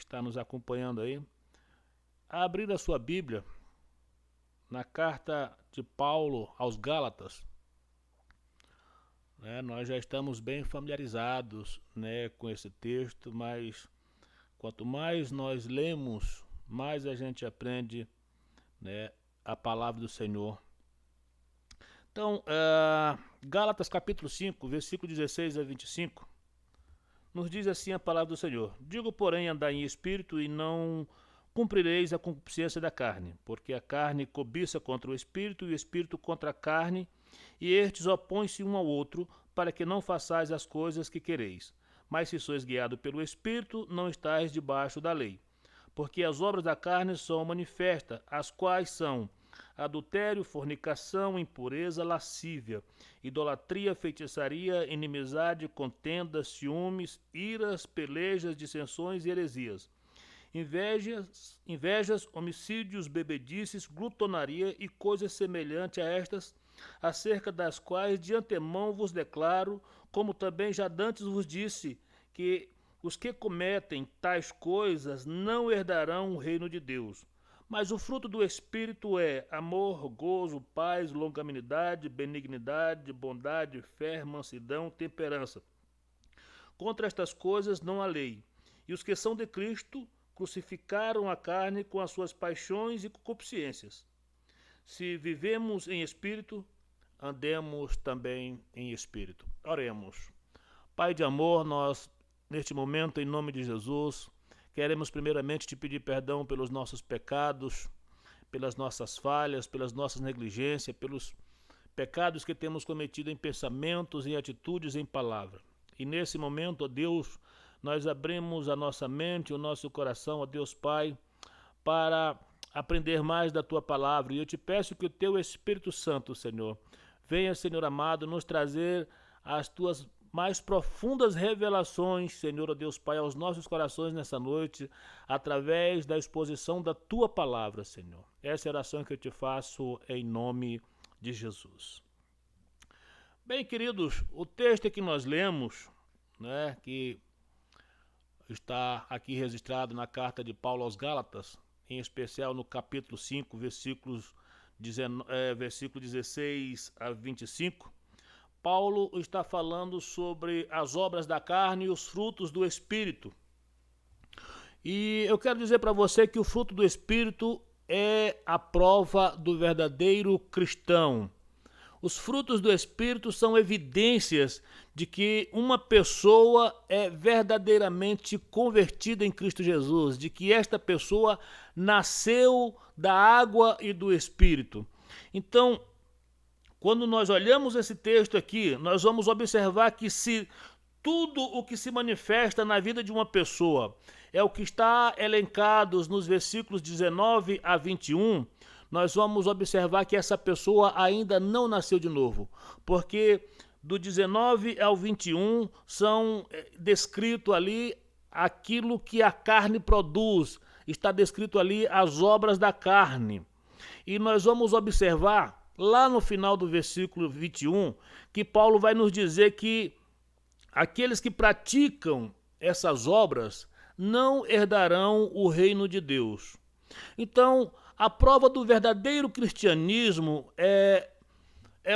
está nos acompanhando aí, a abrir a sua Bíblia na carta de Paulo aos Gálatas. Nós já estamos bem familiarizados, com esse texto, mas quanto mais nós lemos, mais a gente aprende, a palavra do Senhor. Então, Gálatas capítulo 5, versículo 16 a 25, nos diz assim a palavra do Senhor: digo, porém, andai em espírito e não cumprireis a concupiscência da carne, porque a carne cobiça contra o espírito e o espírito contra a carne, e estes opõem-se um ao outro, para que não façais as coisas que quereis. Mas se sois guiados pelo espírito, não estáis debaixo da lei. Porque as obras da carne são manifestas, as quais são adultério, fornicação, impureza, lascívia, idolatria, feitiçaria, inimizade, contendas, ciúmes, iras, pelejas, dissensões e heresias, invejas, homicídios, bebedices, glutonaria e coisas semelhantes a estas, acerca das quais de antemão vos declaro, como também já dantes vos disse, que os que cometem tais coisas não herdarão o reino de Deus. Mas o fruto do Espírito é amor, gozo, paz, longanimidade, benignidade, bondade, fé, mansidão, temperança. Contra estas coisas não há lei. E os que são de Cristo crucificaram a carne com as suas paixões e concupiscências. Se vivemos em Espírito, andemos também em Espírito. Oremos. Pai de amor, nós, neste momento, em nome de Jesus, queremos primeiramente te pedir perdão pelos nossos pecados, pelas nossas falhas, pelas nossas negligências, pelos pecados que temos cometido em pensamentos, em atitudes, em palavra. E nesse momento, ó Deus, nós abrimos a nossa mente, o nosso coração, ó Deus Pai, para aprender mais da Tua palavra. E eu te peço que o Teu Espírito Santo, Senhor, venha, Senhor amado, nos trazer as Tuas mais profundas revelações, Senhor, ó Deus Pai, aos nossos corações nessa noite, através da exposição da Tua palavra, Senhor. Essa é a oração que eu te faço em nome de Jesus. Bem, queridos, o texto que nós lemos, que está aqui registrado na carta de Paulo aos Gálatas, em especial no capítulo 5, versículo 16 a 25, Paulo está falando sobre as obras da carne e os frutos do Espírito. E eu quero dizer para você que o fruto do Espírito é a prova do verdadeiro cristão. Os frutos do Espírito são evidências de que uma pessoa é verdadeiramente convertida em Cristo Jesus, de que esta pessoa nasceu da água e do Espírito. Então, quando nós olhamos esse texto aqui, nós vamos observar que se tudo o que se manifesta na vida de uma pessoa é o que está elencado nos versículos 19 a 21, nós vamos observar que essa pessoa ainda não nasceu de novo, porque do 19 ao 21 são descrito ali aquilo que a carne produz, está descrito ali as obras da carne. E nós vamos observar lá no final do versículo 21 que Paulo vai nos dizer que aqueles que praticam essas obras não herdarão o reino de Deus. Então, a prova do verdadeiro cristianismo é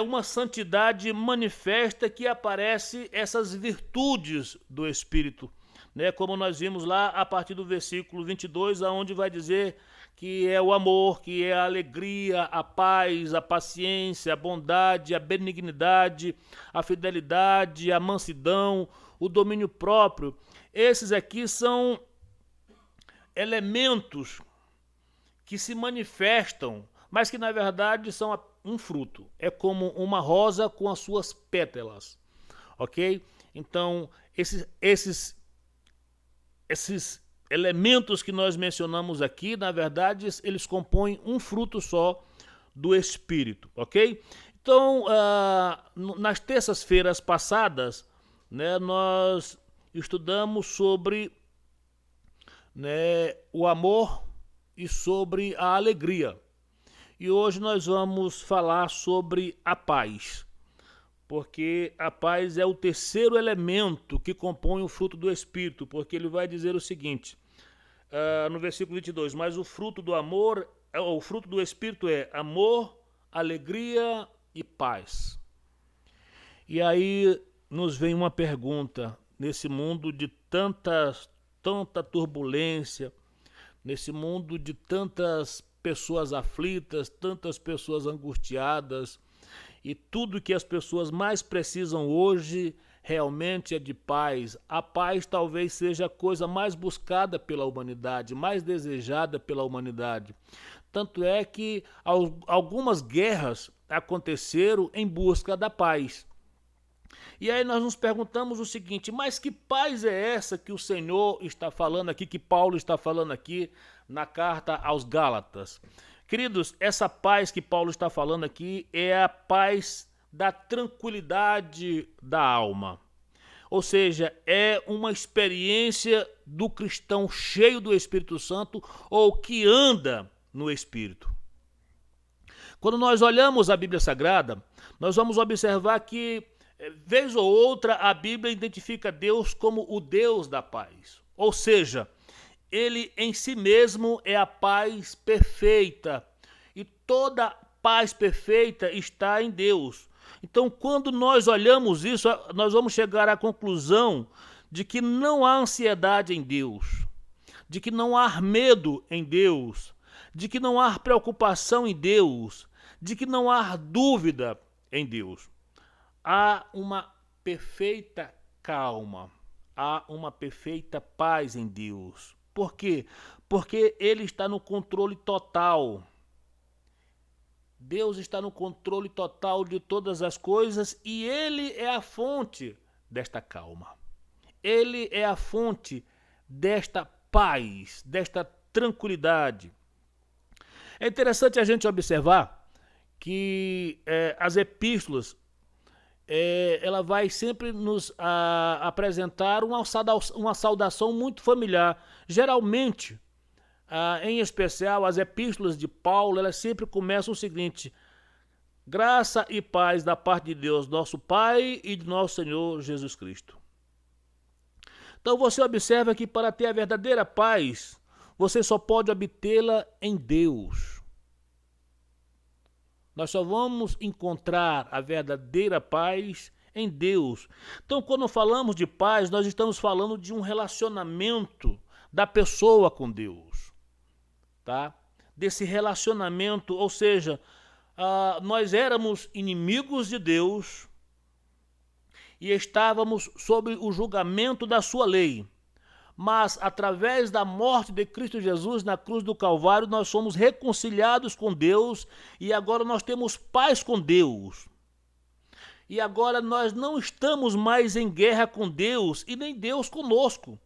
uma santidade manifesta que aparece essas virtudes do Espírito, como nós vimos lá a partir do versículo 22, onde vai dizer que é o amor, que é a alegria, a paz, a paciência, a bondade, a benignidade, a fidelidade, a mansidão, o domínio próprio. Esses aqui são elementos que se manifestam, mas que na verdade são um fruto. É como uma rosa com as suas pétalas, ok? Então, esses elementos que nós mencionamos aqui, na verdade, eles compõem um fruto só do Espírito, ok? Então, nas terças-feiras passadas, nós estudamos sobre o amor e sobre a alegria. E hoje nós vamos falar sobre a paz, porque a paz é o terceiro elemento que compõe o fruto do Espírito, porque ele vai dizer o seguinte: no versículo 22, mas o fruto do amor, o fruto do Espírito é amor, alegria e paz. E aí nos vem uma pergunta, nesse mundo de tanta turbulência, nesse mundo de tantas pessoas aflitas, tantas pessoas angustiadas, e tudo que as pessoas mais precisam hoje realmente é de paz. A paz talvez seja a coisa mais buscada pela humanidade, mais desejada pela humanidade. Tanto é que algumas guerras aconteceram em busca da paz. E aí nós nos perguntamos o seguinte, mas que paz é essa que o Senhor está falando aqui, que Paulo está falando aqui na carta aos Gálatas? Queridos, essa paz que Paulo está falando aqui é a paz da tranquilidade da alma. Ou seja, é uma experiência do cristão cheio do Espírito Santo ou que anda no Espírito. Quando nós olhamos a Bíblia Sagrada, nós vamos observar que, vez ou outra, a Bíblia identifica Deus como o Deus da paz. Ou seja, ele em si mesmo é a paz perfeita. E toda paz perfeita está em Deus. Então, quando nós olhamos isso, nós vamos chegar à conclusão de que não há ansiedade em Deus, de que não há medo em Deus, de que não há preocupação em Deus, de que não há dúvida em Deus. Há uma perfeita calma, há uma perfeita paz em Deus. Por quê? Porque Ele está no controle total. Deus está no controle total de todas as coisas e Ele é a fonte desta calma. Ele é a fonte desta paz, desta tranquilidade. É interessante a gente observar que as epístolas ela vai sempre nos apresentar uma saudação muito familiar. Geralmente, em especial, as epístolas de Paulo, elas sempre começam o seguinte: graça e paz da parte de Deus, nosso Pai, e de nosso Senhor Jesus Cristo. Então você observa que para ter a verdadeira paz, você só pode obtê-la em Deus. Nós só vamos encontrar a verdadeira paz em Deus. Então, quando falamos de paz, nós estamos falando de um relacionamento da pessoa com Deus, tá? Desse relacionamento, ou seja, nós éramos inimigos de Deus e estávamos sob o julgamento da sua lei. Mas, através da morte de Cristo Jesus na cruz do Calvário, nós somos reconciliados com Deus e agora nós temos paz com Deus. E agora nós não estamos mais em guerra com Deus e nem Deus conosco.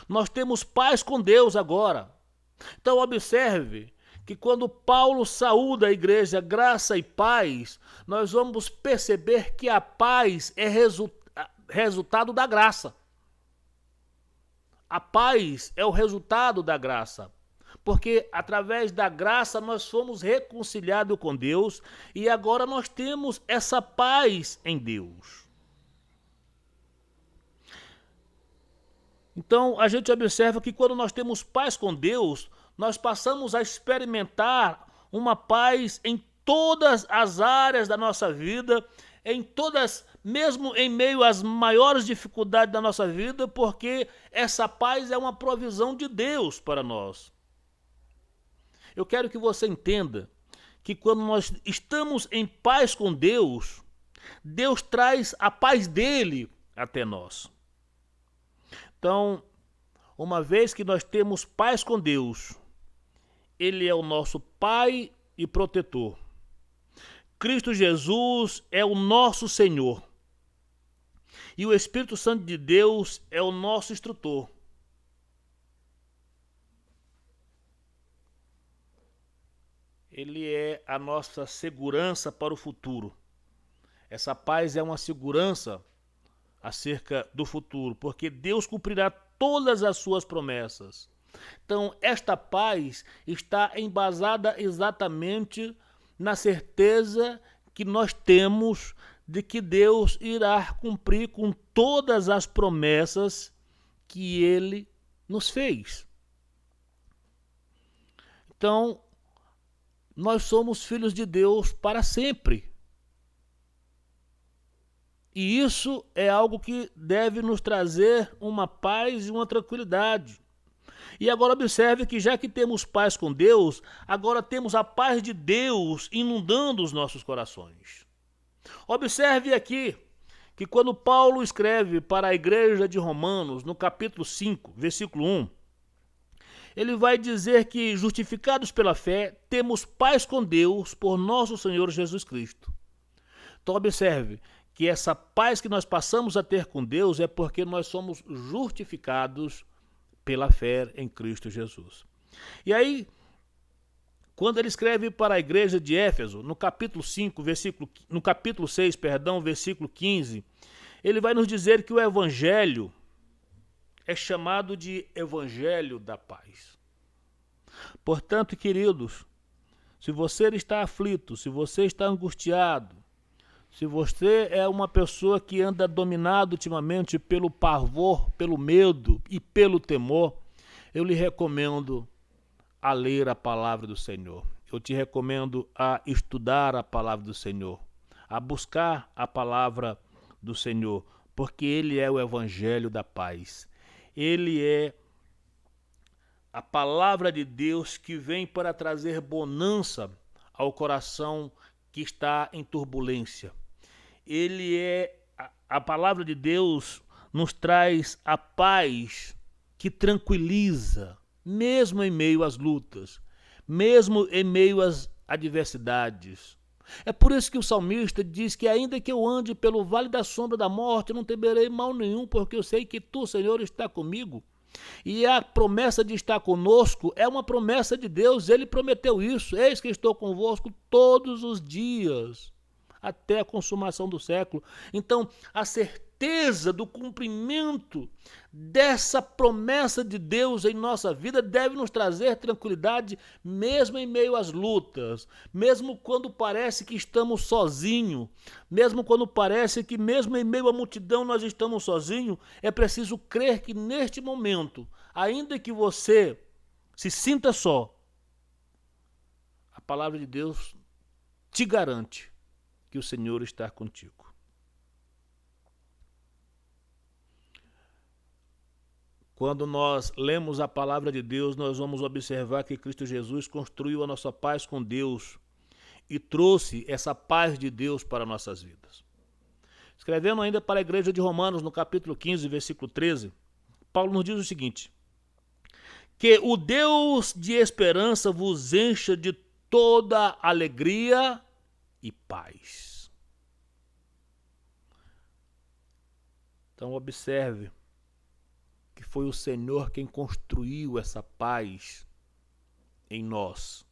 Nós temos paz com Deus agora. Então, observe que quando Paulo saúda a igreja graça e paz, nós vamos perceber que a paz é resultado da graça. A paz é o resultado da graça, porque através da graça nós fomos reconciliados com Deus e agora nós temos essa paz em Deus. Então a gente observa que quando nós temos paz com Deus, nós passamos a experimentar uma paz em todas as áreas da nossa vida, mesmo em meio às maiores dificuldades da nossa vida, porque essa paz é uma provisão de Deus para nós. Eu quero que você entenda que quando nós estamos em paz com Deus, Deus traz a paz dele até nós. Então, uma vez que nós temos paz com Deus, Ele é o nosso Pai e protetor. Cristo Jesus é o nosso Senhor. E o Espírito Santo de Deus é o nosso instrutor. Ele é a nossa segurança para o futuro. Essa paz é uma segurança acerca do futuro, porque Deus cumprirá todas as suas promessas. Então, esta paz está embasada exatamente na certeza que nós temos de que Deus irá cumprir com todas as promessas que Ele nos fez. Então, nós somos filhos de Deus para sempre. E isso é algo que deve nos trazer uma paz e uma tranquilidade. E agora observe que já que temos paz com Deus, agora temos a paz de Deus inundando os nossos corações. Observe aqui que quando Paulo escreve para a igreja de Romanos, no capítulo 5, versículo 1, ele vai dizer que, justificados pela fé, temos paz com Deus por nosso Senhor Jesus Cristo. Então observe que essa paz que nós passamos a ter com Deus é porque nós somos justificados pela fé em Cristo Jesus. E aí, quando ele escreve para a igreja de Éfeso, no capítulo 5, no capítulo 6, versículo 15, ele vai nos dizer que o evangelho é chamado de evangelho da paz. Portanto, queridos, se você está aflito, se você está angustiado, se você é uma pessoa que anda dominado ultimamente pelo pavor, pelo medo e pelo temor, eu lhe recomendo a ler a palavra do Senhor. Eu te recomendo a estudar a palavra do Senhor, a buscar a palavra do Senhor, porque Ele é o evangelho da paz. Ele é a palavra de Deus que vem para trazer bonança ao coração que está em turbulência. Ele é a palavra de Deus nos traz a paz que tranquiliza, mesmo em meio às lutas, mesmo em meio às adversidades. É por isso que o salmista diz que ainda que eu ande pelo vale da sombra da morte, eu não temerei mal nenhum, porque eu sei que tu, Senhor, está comigo. E a promessa de estar conosco é uma promessa de Deus. Ele prometeu isso: eis que estou convosco todos os dias, até a consumação do século. Então, a certeza do cumprimento dessa promessa de Deus em nossa vida deve nos trazer tranquilidade, mesmo em meio às lutas, mesmo quando parece que estamos sozinhos, mesmo quando parece que mesmo em meio à multidão nós estamos sozinhos. É preciso crer que neste momento, ainda que você se sinta só, a palavra de Deus te garante que o Senhor está contigo. Quando nós lemos a palavra de Deus, nós vamos observar que Cristo Jesus construiu a nossa paz com Deus e trouxe essa paz de Deus para nossas vidas. Escrevendo ainda para a igreja de Romanos, no capítulo 15, versículo 13, Paulo nos diz o seguinte: que o Deus de esperança vos encha de toda alegria e paz. Então observe que foi o Senhor quem construiu essa paz em nós,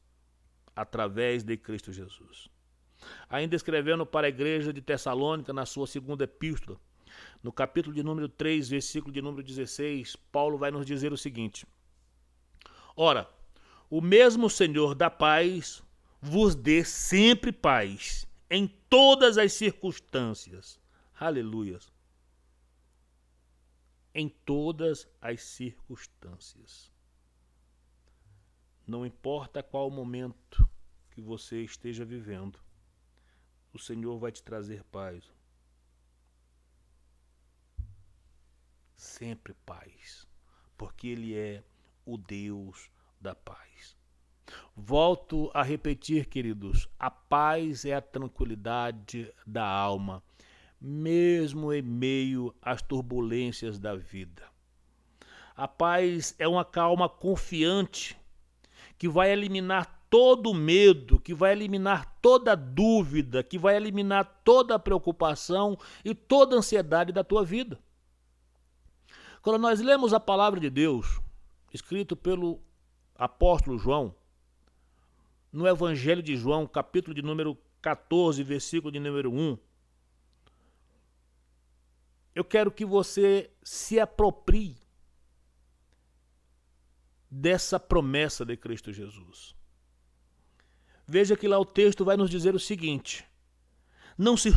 através de Cristo Jesus. Ainda escrevendo para a igreja de Tessalônica, na sua segunda epístola, no capítulo de número 3, versículo de número 16, Paulo vai nos dizer o seguinte: ora, o mesmo Senhor da paz vos dê sempre paz em todas as circunstâncias. Aleluia. Em todas as circunstâncias. Não importa qual momento que você esteja vivendo, o Senhor vai te trazer paz. Sempre paz, porque Ele é o Deus da paz. Volto a repetir, queridos, a paz é a tranquilidade da alma, mesmo em meio às turbulências da vida. A paz é uma calma confiante que vai eliminar todo o medo, que vai eliminar toda a dúvida, que vai eliminar toda a preocupação e toda a ansiedade da tua vida. Quando nós lemos a palavra de Deus, escrito pelo apóstolo João, no Evangelho de João, capítulo de número 14, versículo de número 1, eu quero que você se aproprie dessa promessa de Cristo Jesus. Veja que lá o texto vai nos dizer o seguinte: não se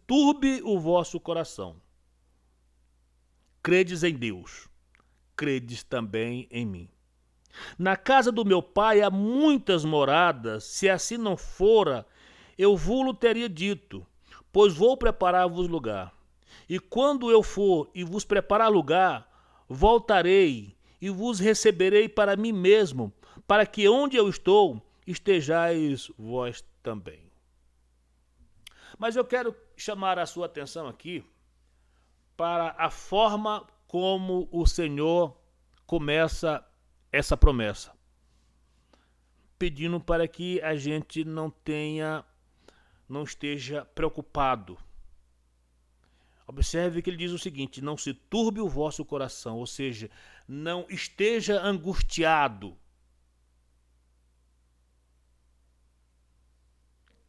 turbe o vosso coração. Credes em Deus, credes também em mim. Na casa do meu pai há muitas moradas, se assim não fora, eu vou-lo teria dito, pois vou preparar-vos lugar. E quando eu for e vos preparar lugar, voltarei e vos receberei para mim mesmo, para que onde eu estou, estejais vós também. Mas eu quero chamar a sua atenção aqui para a forma como o Senhor começa essa promessa, pedindo para que a gente não esteja preocupado. Observe que ele diz o seguinte: não se turbe o vosso coração, ou seja, não esteja angustiado.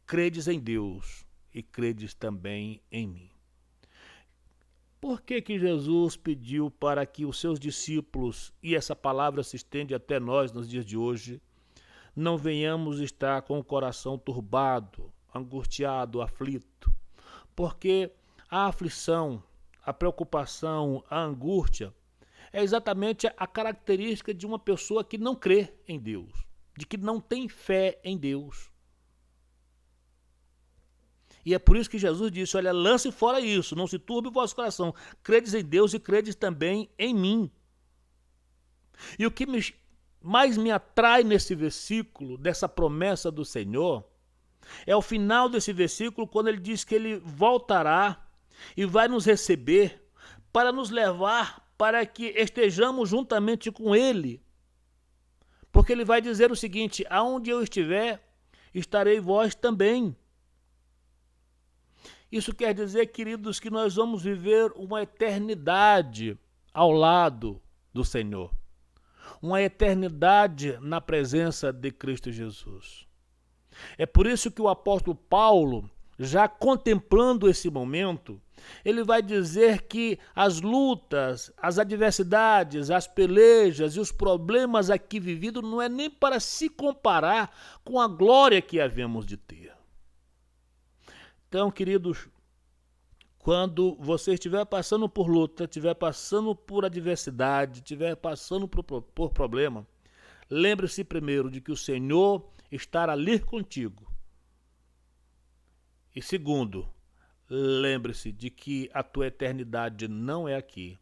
Credes em Deus e credes também em mim. Por que Jesus pediu para que os seus discípulos, e essa palavra se estende até nós nos dias de hoje, não venhamos estar com o coração turbado, angustiado, aflito? Porque a aflição, a preocupação, a angústia é exatamente a característica de uma pessoa que não crê em Deus, de que não tem fé em Deus. E é por isso que Jesus disse: olha, lance fora isso, não se turbe o vosso coração, credes em Deus e credes também em mim. E o que mais me atrai nesse versículo, dessa promessa do Senhor, é o final desse versículo, quando ele diz que ele voltará e vai nos receber para nos levar para que estejamos juntamente com ele. Porque ele vai dizer o seguinte: aonde eu estiver, estarei vós também. Isso quer dizer, queridos, que nós vamos viver uma eternidade ao lado do Senhor. Uma eternidade na presença de Cristo Jesus. É por isso que o apóstolo Paulo, já contemplando esse momento, ele vai dizer que as lutas, as adversidades, as pelejas e os problemas aqui vividos não é nem para se comparar com a glória que havemos de ter. Então, queridos, quando você estiver passando por luta, estiver passando por adversidade, estiver passando por problema, lembre-se primeiro de que o Senhor estará ali contigo. E segundo, lembre-se de que a tua eternidade não é aqui.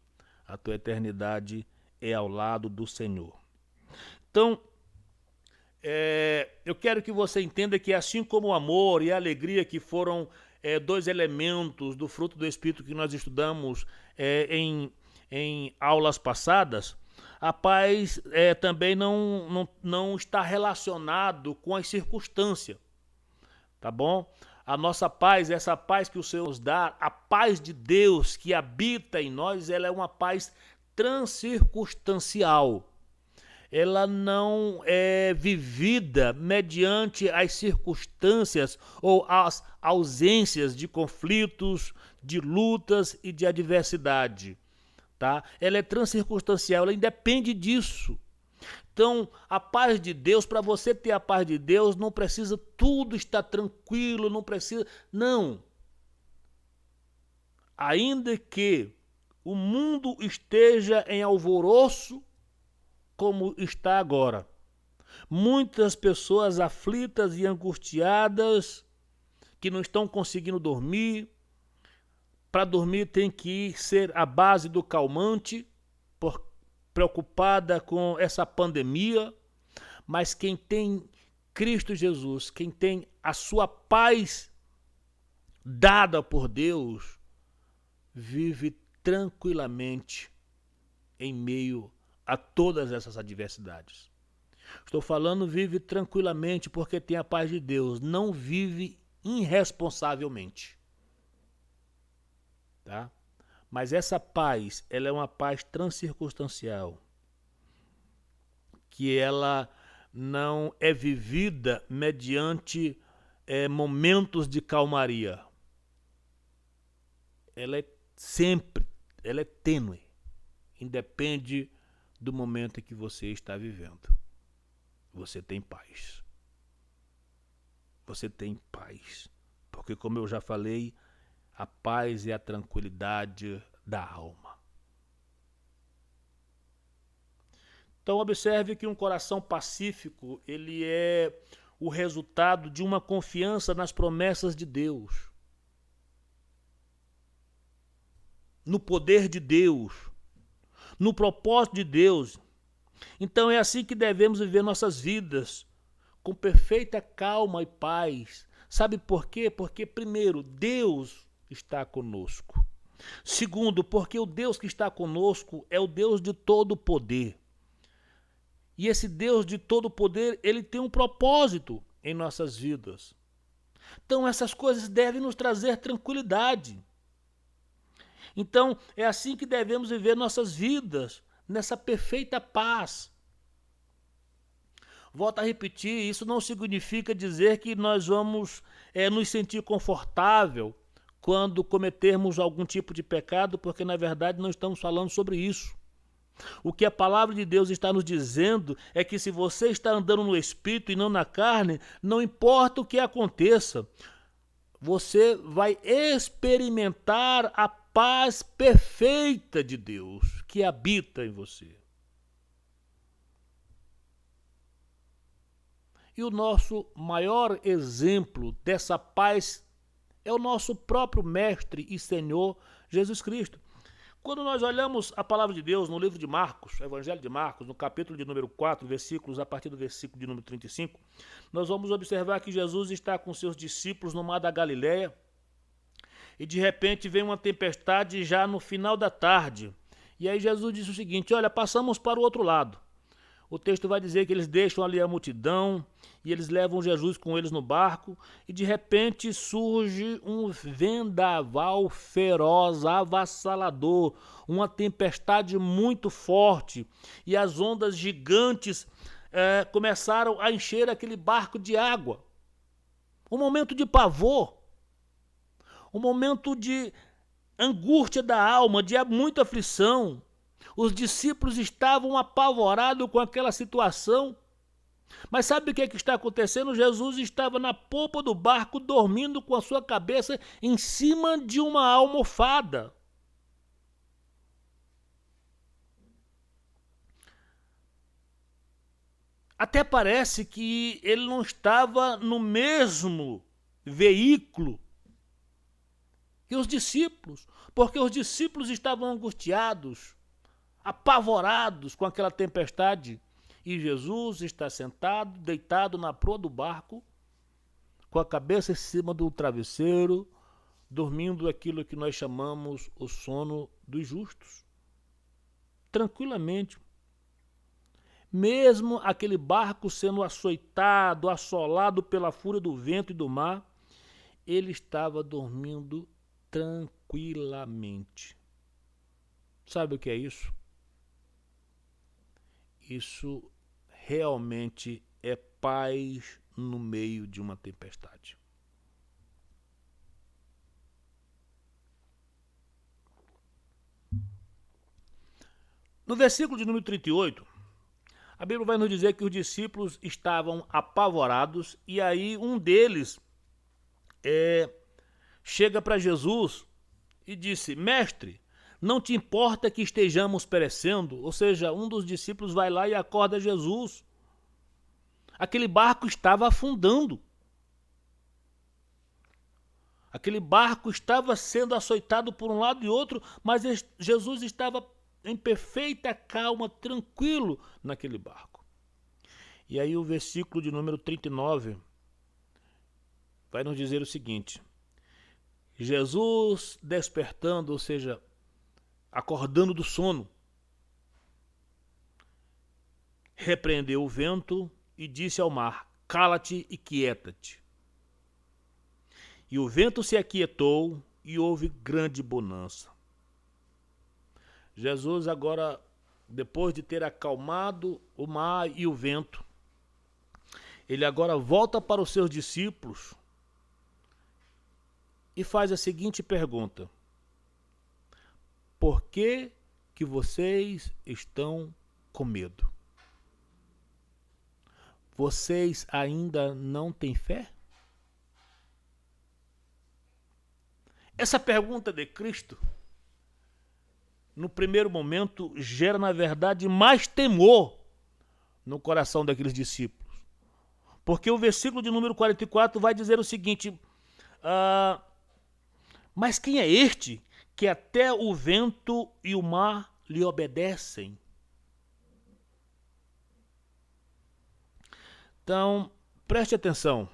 A tua eternidade é ao lado do Senhor. Então, eu quero que você entenda que assim como o amor e a alegria, que foram dois elementos do fruto do Espírito que nós estudamos em aulas passadas, a paz também não está relacionado com as circunstâncias, tá bom? A nossa paz, essa paz que o Senhor nos dá, a paz de Deus que habita em nós, ela é uma paz transcircunstancial. Ela não é vivida mediante as circunstâncias ou as ausências de conflitos, de lutas e de adversidade. Tá? Ela é transcircunstancial, ela independe disso. Então, a paz de Deus, para você ter a paz de Deus, não precisa tudo estar tranquilo, não precisa. Não. Ainda que o mundo esteja em alvoroço, como está agora, muitas pessoas aflitas e angustiadas, que não estão conseguindo dormir. Para dormir tem que ser a base do calmante, preocupada com essa pandemia. Mas quem tem Cristo Jesus, quem tem a sua paz dada por Deus, vive tranquilamente em meio a todas essas adversidades. Estou falando vive tranquilamente porque tem a paz de Deus, não vive irresponsavelmente. Tá? Mas essa paz, ela é uma paz transcircunstancial, que ela não é vivida mediante momentos de calmaria. Ela é tênue, independe do momento em que você está vivendo. Você tem paz. Você tem paz. Porque, como eu já falei, a paz é a tranquilidade da alma. Então observe que um coração pacífico, ele é o resultado de uma confiança nas promessas de Deus, no poder de Deus, no propósito de Deus. Então é assim que devemos viver nossas vidas, com perfeita calma e paz. Sabe por quê? Porque, primeiro, Deus está conosco. Segundo, porque o Deus que está conosco é o Deus de todo poder. E esse Deus de todo poder, ele tem um propósito em nossas vidas. Então essas coisas devem nos trazer tranquilidade. Então é assim que devemos viver nossas vidas, nessa perfeita paz. Volto a repetir, isso não significa dizer que nós vamos nos sentir confortável quando cometermos algum tipo de pecado, porque na verdade não estamos falando sobre isso. O que a palavra de Deus está nos dizendo é que se você está andando no Espírito e não na carne, não importa o que aconteça, você vai experimentar a paz perfeita de Deus que habita em você. E o nosso maior exemplo dessa paz é o nosso próprio Mestre e Senhor Jesus Cristo. Quando nós olhamos a palavra de Deus no livro de Marcos, Evangelho de Marcos, no capítulo de número 4, versículos, a partir do versículo de número 35, nós vamos observar que Jesus está com seus discípulos no mar da Galileia e de repente vem uma tempestade já no final da tarde. E aí Jesus disse o seguinte: olha, passamos para o outro lado. O texto vai dizer que eles deixam ali a multidão e eles levam Jesus com eles no barco e de repente surge um vendaval feroz, avassalador, uma tempestade muito forte e as ondas gigantes começaram a encher aquele barco de água. Um momento de pavor, um momento de angústia da alma, de muita aflição. Os discípulos estavam apavorados com aquela situação. Mas sabe o que está acontecendo? Jesus estava na popa do barco, dormindo com a sua cabeça em cima de uma almofada. Até parece que ele não estava no mesmo veículo que os discípulos, porque os discípulos estavam angustiados, apavorados com aquela tempestade, e Jesus está sentado, deitado na proa do barco, com a cabeça em cima do travesseiro, dormindo aquilo que nós chamamos o sono dos justos. Tranquilamente. Mesmo aquele barco sendo açoitado, assolado pela fúria do vento e do mar, ele estava dormindo tranquilamente. Sabe o que é isso? Isso realmente é paz no meio de uma tempestade. No versículo de número 38, a Bíblia vai nos dizer que os discípulos estavam apavorados e aí um deles chega para Jesus e disse: Mestre, não te importa que estejamos perecendo? Ou seja, um dos discípulos vai lá e acorda Jesus. Aquele barco estava afundando. Aquele barco estava sendo açoitado por um lado e outro, mas Jesus estava em perfeita calma, tranquilo naquele barco. E aí o versículo de número 39 vai nos dizer o seguinte: Jesus despertando, ou seja, acordando do sono, repreendeu o vento e disse ao mar: cala-te e quieta-te. E o vento se aquietou e houve grande bonança. Jesus agora, depois de ter acalmado o mar e o vento, ele agora volta para os seus discípulos e faz a seguinte pergunta: por que vocês estão com medo? Vocês ainda não têm fé? Essa pergunta de Cristo, no primeiro momento, gera, na verdade, mais temor no coração daqueles discípulos. Porque o versículo de número 44 vai dizer o seguinte: mas quem é este que até o vento e o mar lhe obedecem? Então, preste atenção.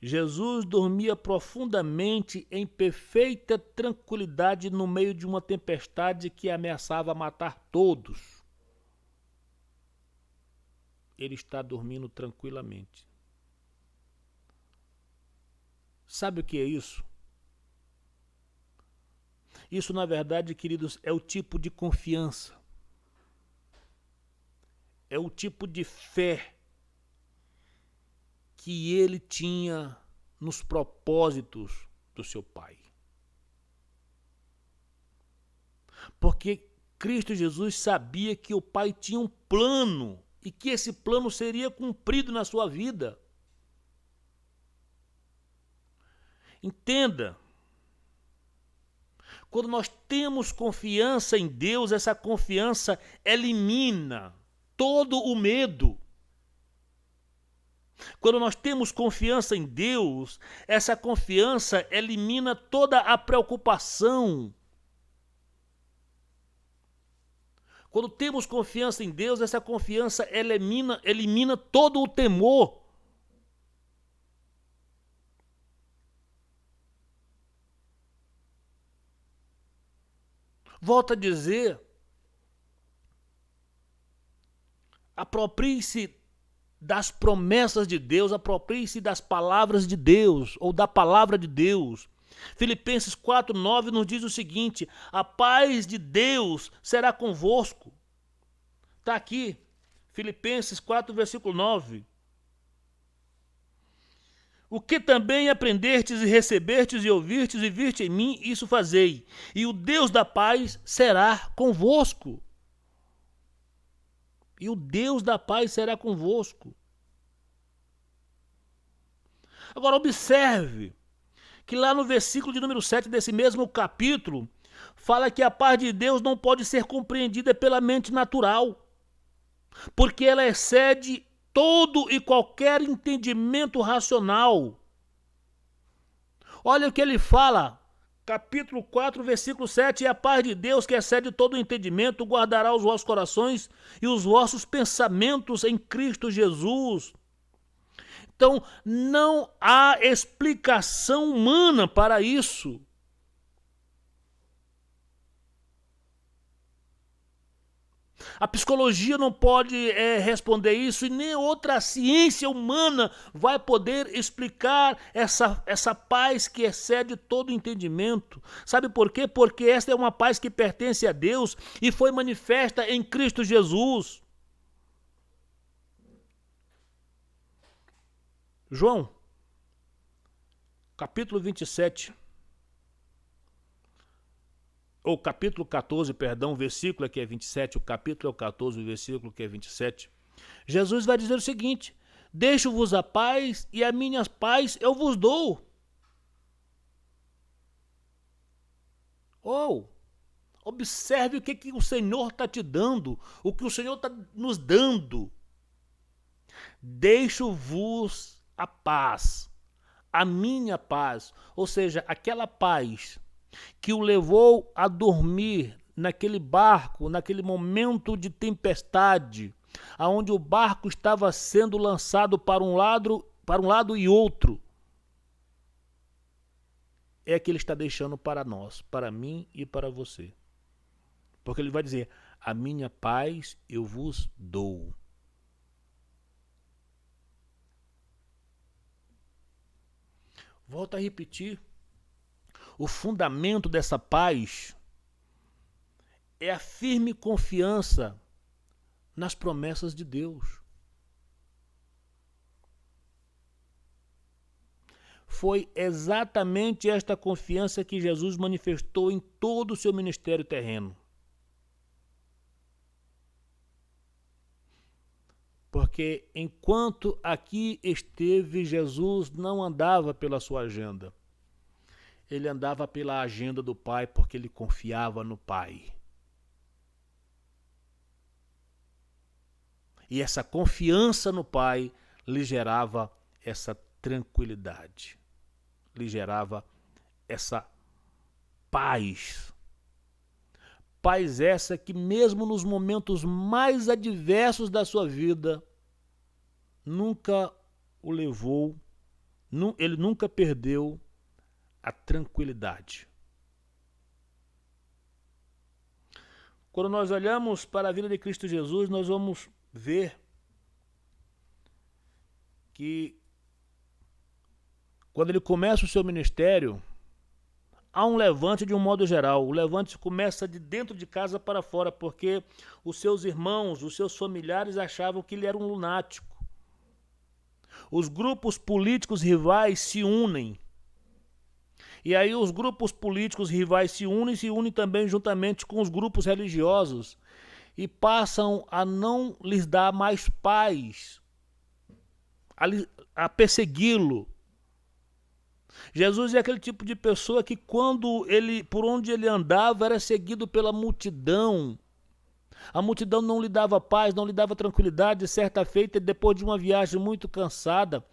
Jesus dormia profundamente em perfeita tranquilidade no meio de uma tempestade que ameaçava matar todos. Ele está dormindo tranquilamente. Sabe o que é isso? Isso, na verdade, queridos, é o tipo de confiança. É o tipo de fé que ele tinha nos propósitos do seu Pai. Porque Cristo Jesus sabia que o Pai tinha um plano e que esse plano seria cumprido na sua vida. Entenda, quando nós temos confiança em Deus, essa confiança elimina todo o medo. Quando nós temos confiança em Deus, essa confiança elimina toda a preocupação. Quando temos confiança em Deus, essa confiança elimina todo o temor. Volto a dizer, aproprie-se das promessas de Deus, aproprie-se das palavras de Deus, ou da palavra de Deus. Filipenses 4:9 nos diz o seguinte: a paz de Deus será convosco. Está aqui, Filipenses 4, versículo 9. O que também aprendestes e recebestes e ouvistes e viste em mim, isso fazei, e o Deus da paz será convosco. E o Deus da paz será convosco. Agora observe que lá no versículo de número 7 desse mesmo capítulo, fala que a paz de Deus não pode ser compreendida pela mente natural, porque ela excede todo e qualquer entendimento racional. Olha o que ele fala, capítulo 4, versículo 7, e a paz de Deus, que excede todo o entendimento, guardará os vossos corações e os vossos pensamentos em Cristo Jesus. Então, não há explicação humana para isso. A psicologia não pode responder isso e nem outra ciência humana vai poder explicar essa paz que excede todo entendimento. Sabe por quê? Porque esta é uma paz que pertence a Deus e foi manifesta em Cristo Jesus. João, capítulo 27, ou capítulo 14, perdão, o versículo aqui é 27, o capítulo é o 14, o versículo que é 27. Jesus vai dizer o seguinte: deixo-vos a paz e a minha paz eu vos dou. Observe o que o Senhor está te dando, o que o Senhor está nos dando. Deixo-vos a paz, a minha paz, ou seja, aquela paz que o levou a dormir naquele barco, naquele momento de tempestade, aonde o barco estava sendo lançado para um lado e outro. É que ele está deixando para nós, para mim e para você. Porque ele vai dizer: a minha paz eu vos dou. Volto a repetir. O fundamento dessa paz é a firme confiança nas promessas de Deus. Foi exatamente esta confiança que Jesus manifestou em todo o seu ministério terreno. Porque enquanto aqui esteve, Jesus não andava pela sua agenda. Ele andava pela agenda do Pai, porque ele confiava no Pai. E essa confiança no Pai lhe gerava essa tranquilidade, lhe gerava essa paz. Paz essa que mesmo nos momentos mais adversos da sua vida, nunca o levou, ele nunca perdeu a tranquilidade. Quando nós olhamos para a vida de Cristo Jesus, nós vamos ver que quando ele começa o seu ministério, há um levante de um modo geral. O levante começa de dentro de casa para fora, porque os seus irmãos, os seus familiares achavam que ele era um lunático. Os grupos políticos rivais se unem. E aí os grupos políticos rivais se unem também juntamente com os grupos religiosos e passam a não lhes dar mais paz, a persegui-lo. Jesus é aquele tipo de pessoa que por onde ele andava era seguido pela multidão. A multidão não lhe dava paz, não lhe dava tranquilidade. Certa feita, depois de uma viagem muito cansada,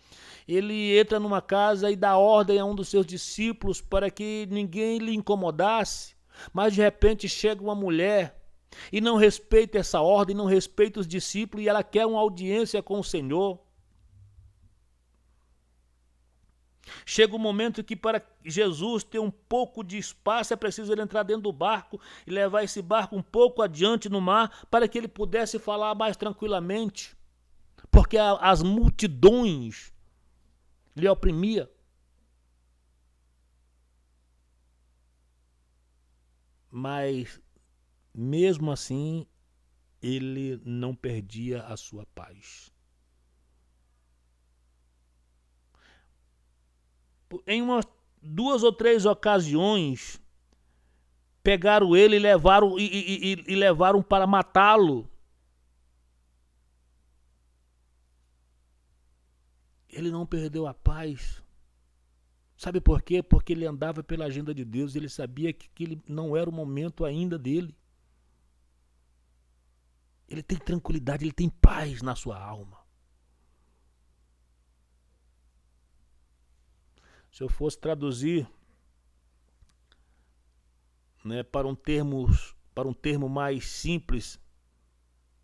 ele entra numa casa e dá ordem a um dos seus discípulos para que ninguém lhe incomodasse. Mas de repente chega uma mulher e não respeita essa ordem, não respeita os discípulos e ela quer uma audiência com o Senhor. Chega um momento que para Jesus ter um pouco de espaço é preciso ele entrar dentro do barco e levar esse barco um pouco adiante no mar para que ele pudesse falar mais tranquilamente, porque as multidões lhe oprimia. Mas mesmo assim ele não perdia a sua paz. Em umas 2 ou 3 ocasiões, pegaram ele e levaram para matá-lo. Ele não perdeu a paz. Sabe por quê? Porque ele andava pela agenda de Deus, ele sabia que ele não era o momento ainda dele. Ele tem tranquilidade, ele tem paz na sua alma. Se eu fosse traduzir, né, para um termo mais simples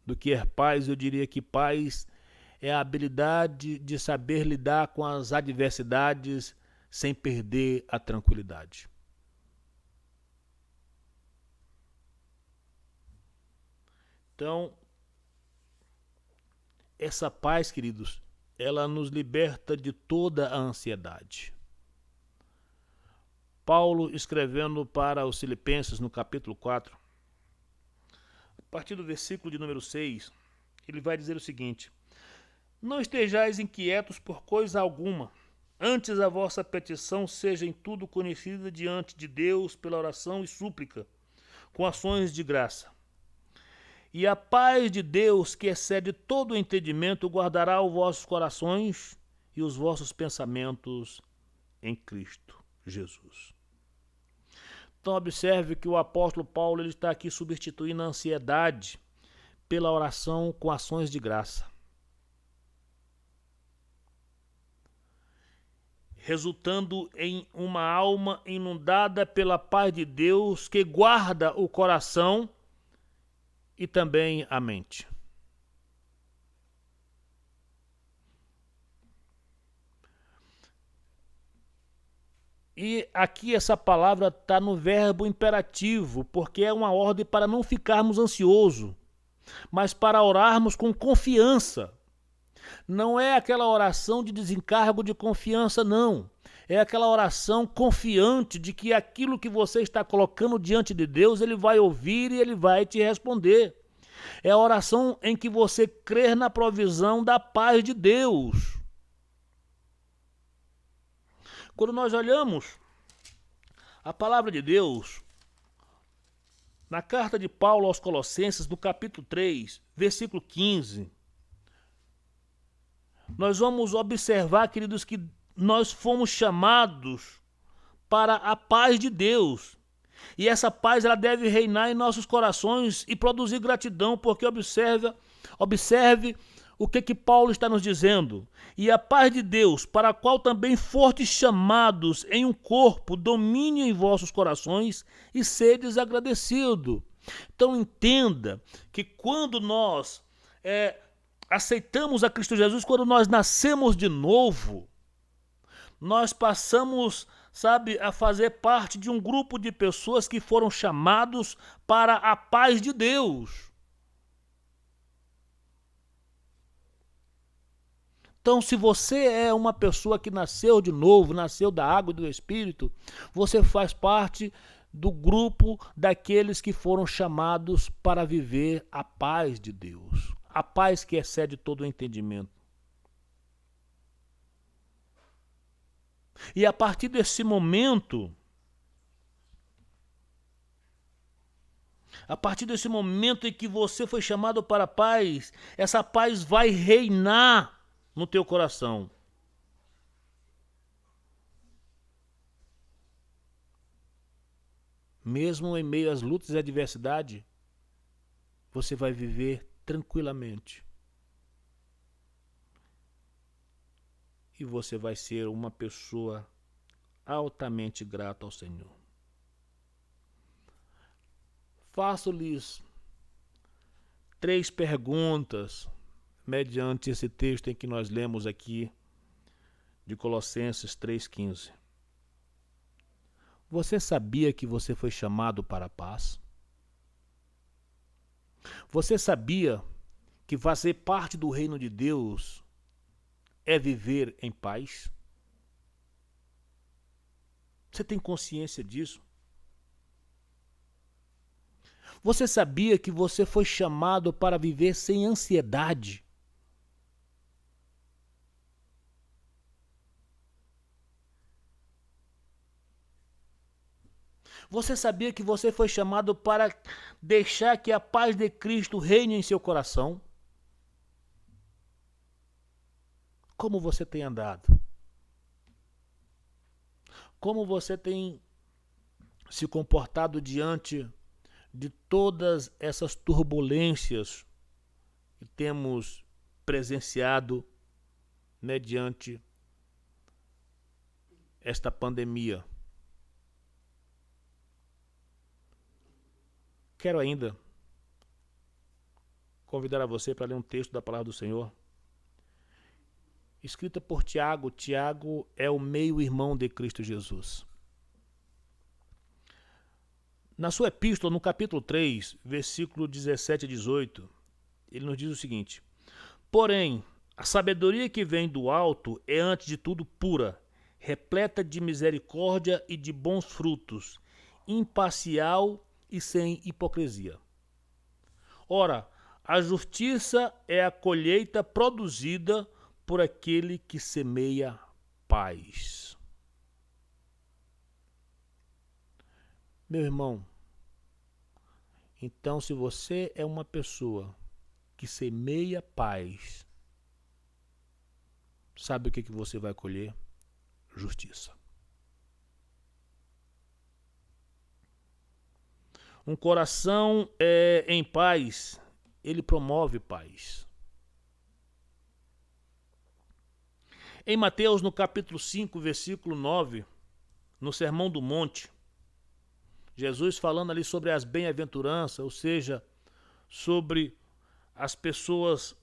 do que é paz, eu diria que paz é a habilidade de saber lidar com as adversidades sem perder a tranquilidade. Então, essa paz, queridos, ela nos liberta de toda a ansiedade. Paulo, escrevendo para os Filipenses, no capítulo 4, a partir do versículo de número 6, ele vai dizer o seguinte: não estejais inquietos por coisa alguma, antes a vossa petição seja em tudo conhecida diante de Deus pela oração e súplica, com ações de graça. E a paz de Deus, que excede todo o entendimento, guardará os vossos corações e os vossos pensamentos em Cristo Jesus. Então observe que o apóstolo Paulo ele está aqui substituindo a ansiedade pela oração com ações de graça, resultando em uma alma inundada pela paz de Deus que guarda o coração e também a mente. E aqui essa palavra está no verbo imperativo, porque é uma ordem para não ficarmos ansiosos, mas para orarmos com confiança. Não é aquela oração de desencargo de confiança, não. É aquela oração confiante de que aquilo que você está colocando diante de Deus, Ele vai ouvir e Ele vai te responder. É a oração em que você crê na provisão da paz de Deus. Quando nós olhamos a palavra de Deus, na carta de Paulo aos Colossenses, no capítulo 3, versículo 15, nós vamos observar, queridos, que nós fomos chamados para a paz de Deus. E essa paz ela deve reinar em nossos corações e produzir gratidão, porque observa Observe o que Paulo está nos dizendo. E a paz de Deus, para a qual também fostes chamados em um corpo, domine em vossos corações e sedes agradecidos. Então entenda que quando nós aceitamos a Cristo Jesus, quando nós nascemos de novo, nós passamos, sabe, a fazer parte de um grupo de pessoas que foram chamados para a paz de Deus. Então, se você é uma pessoa que nasceu de novo, nasceu da água e do Espírito, você faz parte do grupo daqueles que foram chamados para viver a paz de Deus. A paz que excede todo o entendimento. E a partir desse momento, em que você foi chamado para a paz, essa paz vai reinar no teu coração. Mesmo em meio às lutas e adversidade, você vai viver tranquilamente. E você vai ser uma pessoa altamente grata ao Senhor. Faço-lhes 3 perguntas, mediante esse texto em que nós lemos aqui, de Colossenses 3,15. Você sabia que você foi chamado para a paz? Você sabia que fazer parte do reino de Deus é viver em paz? Você tem consciência disso? Você sabia que você foi chamado para viver sem ansiedade? Você sabia que você foi chamado para deixar que a paz de Cristo reine em seu coração? Como você tem andado? Como você tem se comportado diante de todas essas turbulências que temos presenciado mediante esta pandemia? Quero ainda convidar a você para ler um texto da Palavra do Senhor, escrita por Tiago. Tiago é o meio-irmão de Cristo Jesus. Na sua epístola, no capítulo 3, versículo 17 e 18, ele nos diz o seguinte: porém, a sabedoria que vem do alto é antes de tudo pura, repleta de misericórdia e de bons frutos, imparcial e sem hipocrisia. Ora, a justiça é a colheita produzida por aquele que semeia paz. Meu irmão, então se você é uma pessoa que semeia paz, sabe o que você vai colher? Justiça. Um coração em paz, ele promove paz. Em Mateus, no capítulo 5, versículo 9, no Sermão do Monte, Jesus falando ali sobre as bem-aventuranças, ou seja, sobre as pessoas,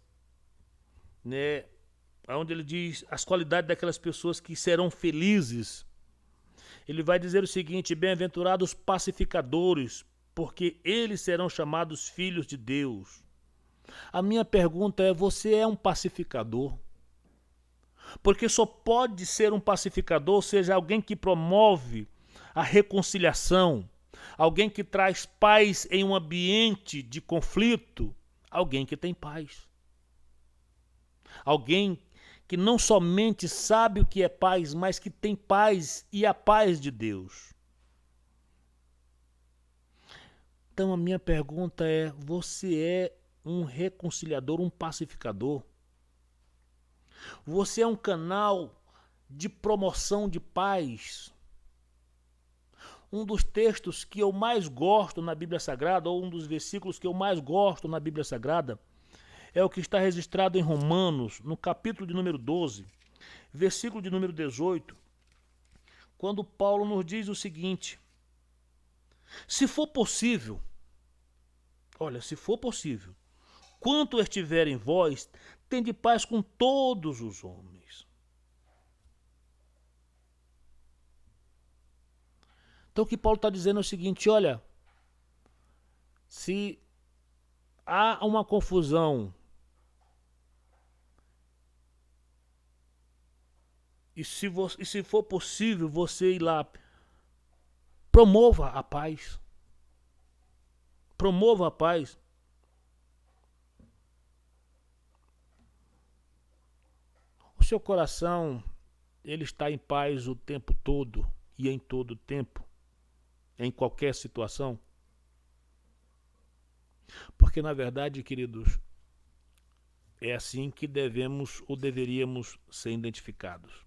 né, onde ele diz as qualidades daquelas pessoas que serão felizes. Ele vai dizer o seguinte: bem-aventurados pacificadores, porque eles serão chamados filhos de Deus. A minha pergunta é: você é um pacificador? Porque só pode ser um pacificador, ou seja, alguém que promove a reconciliação, alguém que traz paz em um ambiente de conflito, alguém que tem paz. Alguém que não somente sabe o que é paz, mas que tem paz e a paz de Deus. Então a minha pergunta é: você é um reconciliador, um pacificador? Você é um canal de promoção de paz? Um dos textos que eu mais gosto na Bíblia Sagrada, ou um dos versículos que eu mais gosto na Bíblia Sagrada, é o que está registrado em Romanos, no capítulo de número 12, versículo de número 18, quando Paulo nos diz o seguinte: se for possível, olha, se for possível, quanto estiver em vós, tende paz com todos os homens. Então o que Paulo está dizendo é o seguinte: olha, se há uma confusão e se for possível você ir lá, promova a paz. Promova a paz. O seu coração, ele está em paz o tempo todo e em todo tempo, em qualquer situação? Porque, na verdade, queridos, é assim que devemos ou deveríamos ser identificados.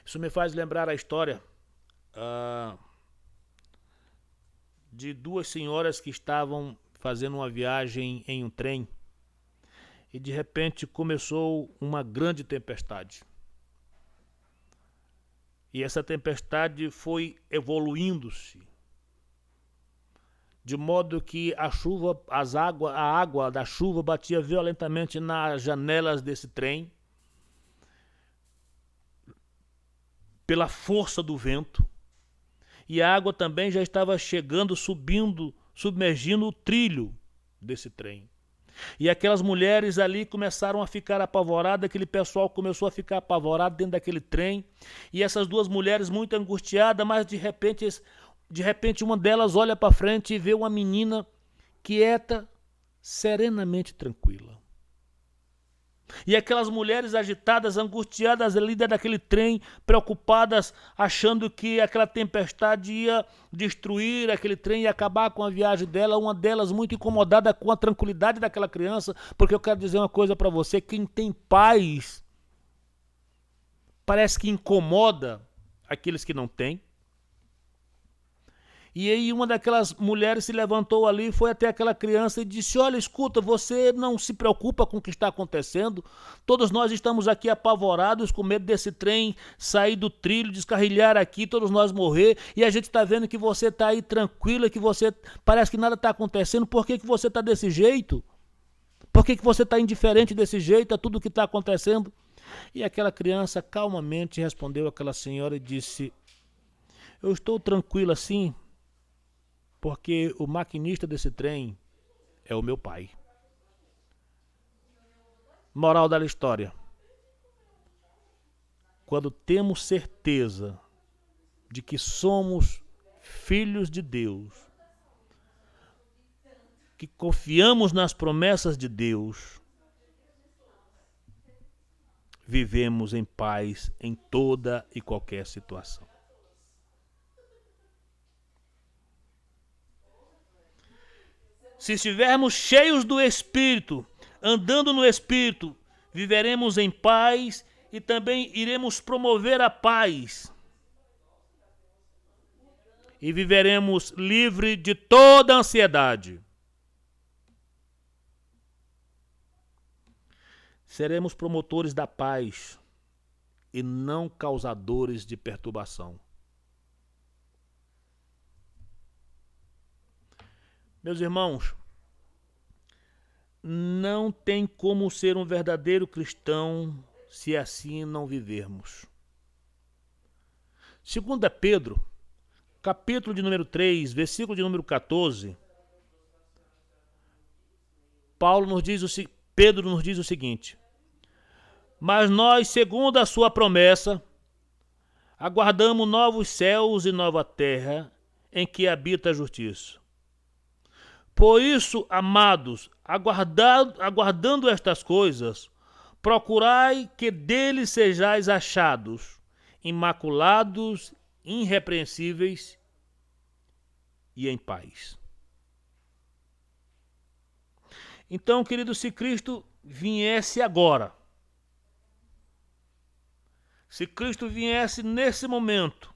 Isso me faz lembrar a história de duas senhoras que estavam fazendo uma viagem em um trem e de repente começou uma grande tempestade. E essa tempestade foi evoluindo-se, de modo que a água da chuva batia violentamente nas janelas desse trem, pela força do vento, e a água também já estava chegando, subindo, submergindo o trilho desse trem. E aquelas mulheres ali começaram a ficar apavoradas, aquele pessoal começou a ficar apavorado dentro daquele trem, e essas duas mulheres muito angustiadas, mas de repente uma delas olha para frente e vê uma menina quieta, serenamente tranquila. E aquelas mulheres agitadas, angustiadas ali dentro daquele trem, preocupadas, achando que aquela tempestade ia destruir aquele trem e acabar com a viagem dela, uma delas muito incomodada com a tranquilidade daquela criança, porque eu quero dizer uma coisa para você: quem tem paz parece que incomoda aqueles que não têm. E aí uma daquelas mulheres se levantou ali, foi até aquela criança e disse: olha, escuta, você não se preocupa com o que está acontecendo? Todos nós estamos aqui apavorados, com medo desse trem sair do trilho, descarrilhar aqui, todos nós morrer, e a gente está vendo que você está aí tranquila, que você parece que nada está acontecendo. Por que você está desse jeito? Por que você está indiferente desse jeito a tudo que está acontecendo? E aquela criança calmamente respondeu àquela senhora e disse: eu estou tranquila assim, porque o maquinista desse trem é o meu pai. Moral da história: quando temos certeza de que somos filhos de Deus, que confiamos nas promessas de Deus, vivemos em paz em toda e qualquer situação. Se estivermos cheios do Espírito, andando no Espírito, viveremos em paz e também iremos promover a paz. E viveremos livre de toda ansiedade. Seremos promotores da paz e não causadores de perturbação. Meus irmãos, não tem como ser um verdadeiro cristão se assim não vivermos. 2 Pedro, capítulo de número 3, versículo de número 14, Pedro nos diz o seguinte: mas nós, segundo a sua promessa, aguardamos novos céus e nova terra em que habita a justiça. Por isso, amados, aguardando estas coisas, procurai que deles sejais achados, imaculados, irrepreensíveis e em paz. Então, querido, se Cristo viesse agora, se Cristo viesse nesse momento,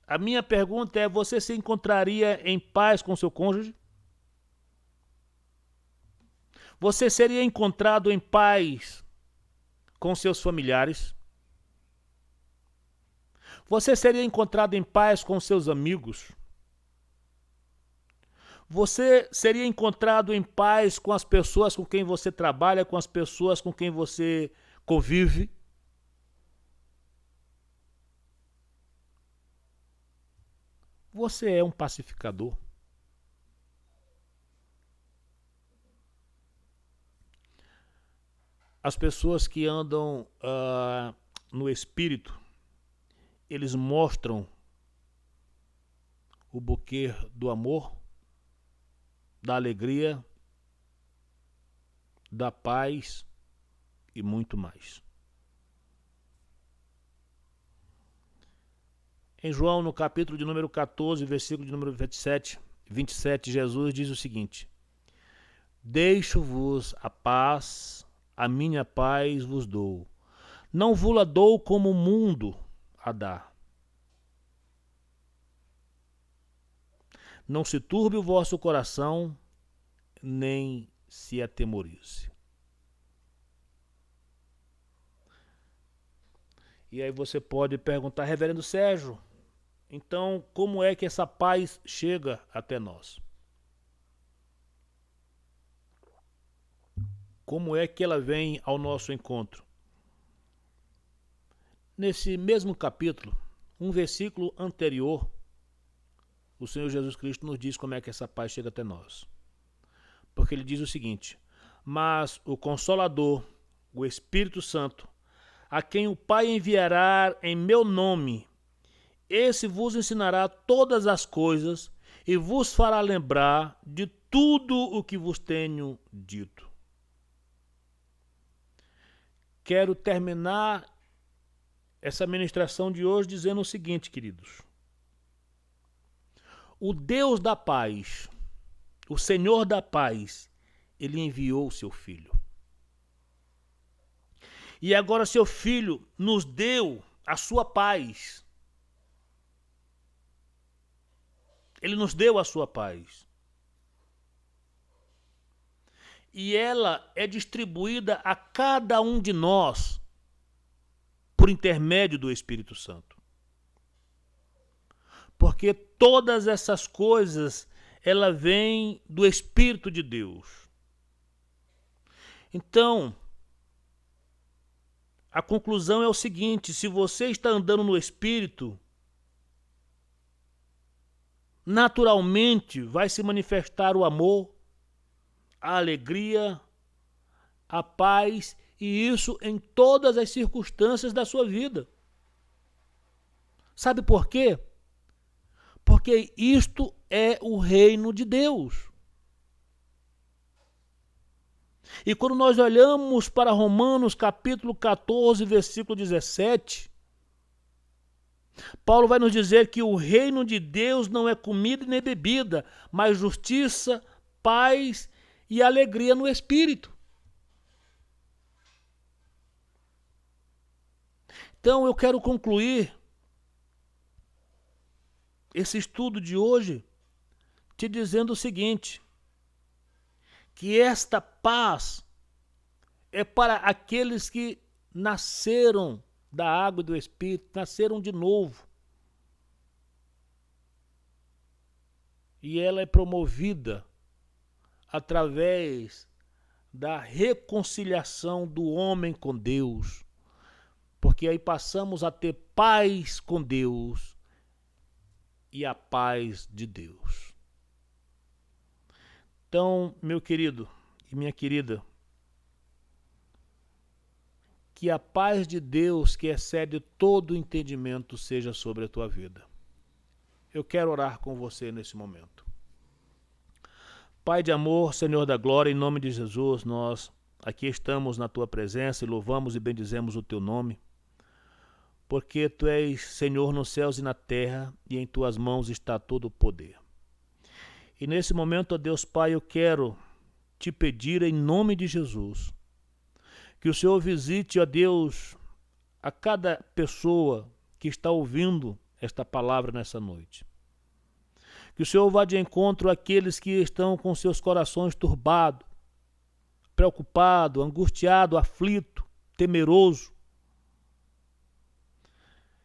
a minha pergunta é: você se encontraria em paz com seu cônjuge? Você seria encontrado em paz com seus familiares? Você seria encontrado em paz com seus amigos? Você seria encontrado em paz com as pessoas com quem você trabalha, com as pessoas com quem você convive? Você é um pacificador? As pessoas que andam no espírito, eles mostram o buquê do amor, da alegria, da paz e muito mais. Em João, no capítulo de número 14, versículo de número 27, Jesus diz o seguinte: Deixo-vos a paz, a minha paz vos dou. Não vos-la dou como o mundo a dá. Não se turbe o vosso coração, nem se atemorize. E aí você pode perguntar, Reverendo Sérgio, então como é que essa paz chega até nós? Como é que ela vem ao nosso encontro? Nesse mesmo capítulo, um versículo anterior, o Senhor Jesus Cristo nos diz como é que essa paz chega até nós. Porque ele diz o seguinte: Mas o Consolador, o Espírito Santo, a quem o Pai enviará em meu nome, esse vos ensinará todas as coisas e vos fará lembrar de tudo o que vos tenho dito. Quero terminar essa ministração de hoje dizendo o seguinte, queridos. O Deus da paz, o Senhor da paz, ele enviou o seu Filho. E agora seu Filho nos deu a sua paz. Ele nos deu a sua paz. E ela é distribuída a cada um de nós por intermédio do Espírito Santo. Porque todas essas coisas, ela vem do Espírito de Deus. Então, a conclusão é o seguinte: se você está andando no Espírito, naturalmente vai se manifestar o amor, a alegria, a paz, e isso em todas as circunstâncias da sua vida. Sabe por quê? Porque isto é o reino de Deus. E quando nós olhamos para Romanos capítulo 14, versículo 17, Paulo vai nos dizer que o reino de Deus não é comida nem bebida, mas justiça, paz e alegria no Espírito. Então eu quero concluir esse estudo de hoje te dizendo o seguinte: que esta paz é para aqueles que nasceram da água e do Espírito, nasceram de novo. E ela é promovida através da reconciliação do homem com Deus. Porque aí passamos a ter paz com Deus e a paz de Deus. Então, meu querido e minha querida, que a paz de Deus, que excede todo o entendimento, seja sobre a tua vida. Eu quero orar com você nesse momento. Pai de amor, Senhor da glória, em nome de Jesus, nós aqui estamos na tua presença e louvamos e bendizemos o teu nome, porque tu és Senhor nos céus e na terra, e em tuas mãos está todo o poder. E nesse momento, ó Deus Pai, eu quero te pedir em nome de Jesus, que o Senhor visite, ó Deus, a cada pessoa que está ouvindo esta palavra nessa noite. Que o Senhor vá de encontro àqueles que estão com seus corações turbados, preocupado, angustiado, aflito, temeroso.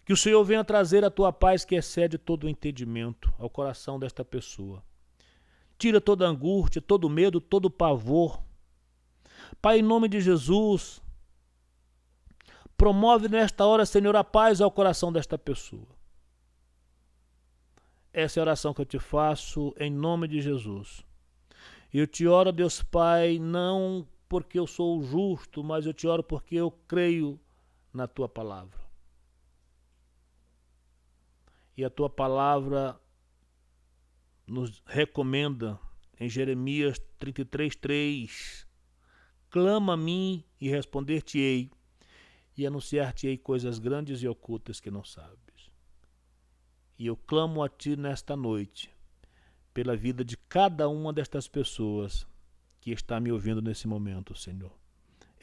Que o Senhor venha trazer a tua paz que excede todo o entendimento ao coração desta pessoa. Tira toda a angústia, todo o medo, todo o pavor. Pai, em nome de Jesus, promove nesta hora, Senhor, a paz ao coração desta pessoa. Essa é a oração que eu te faço em nome de Jesus. Eu te oro, Deus Pai, não porque eu sou justo, mas eu te oro porque eu creio na tua palavra. E a tua palavra nos recomenda em Jeremias 33:3: clama a mim e responder-te-ei, e anunciar-te-ei coisas grandes e ocultas que não sabes. E eu clamo a ti nesta noite, pela vida de cada uma destas pessoas que está me ouvindo nesse momento, Senhor,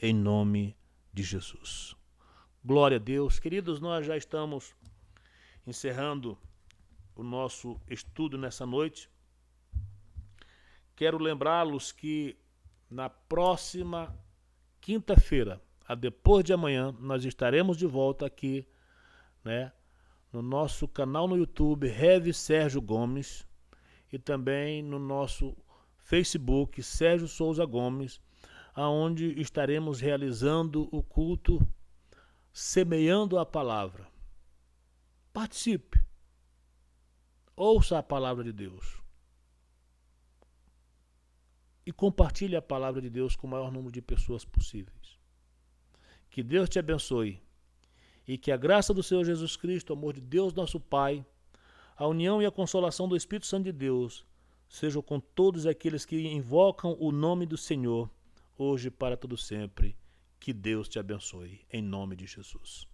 em nome de Jesus. Glória a Deus. Queridos, nós já estamos encerrando o nosso estudo nessa noite. Quero lembrá-los que na próxima quinta-feira, a depois de amanhã, nós estaremos de volta aqui, no nosso canal no YouTube, Rev Sérgio Gomes, e também no nosso Facebook, Sérgio Souza Gomes, aonde estaremos realizando o culto Semeando a Palavra. Participe. Ouça a palavra de Deus. E compartilhe a palavra de Deus com o maior número de pessoas possíveis. Que Deus te abençoe. E que a graça do Senhor Jesus Cristo, o amor de Deus nosso Pai, a união e a consolação do Espírito Santo de Deus sejam com todos aqueles que invocam o nome do Senhor, hoje e para todo sempre. Que Deus te abençoe, em nome de Jesus.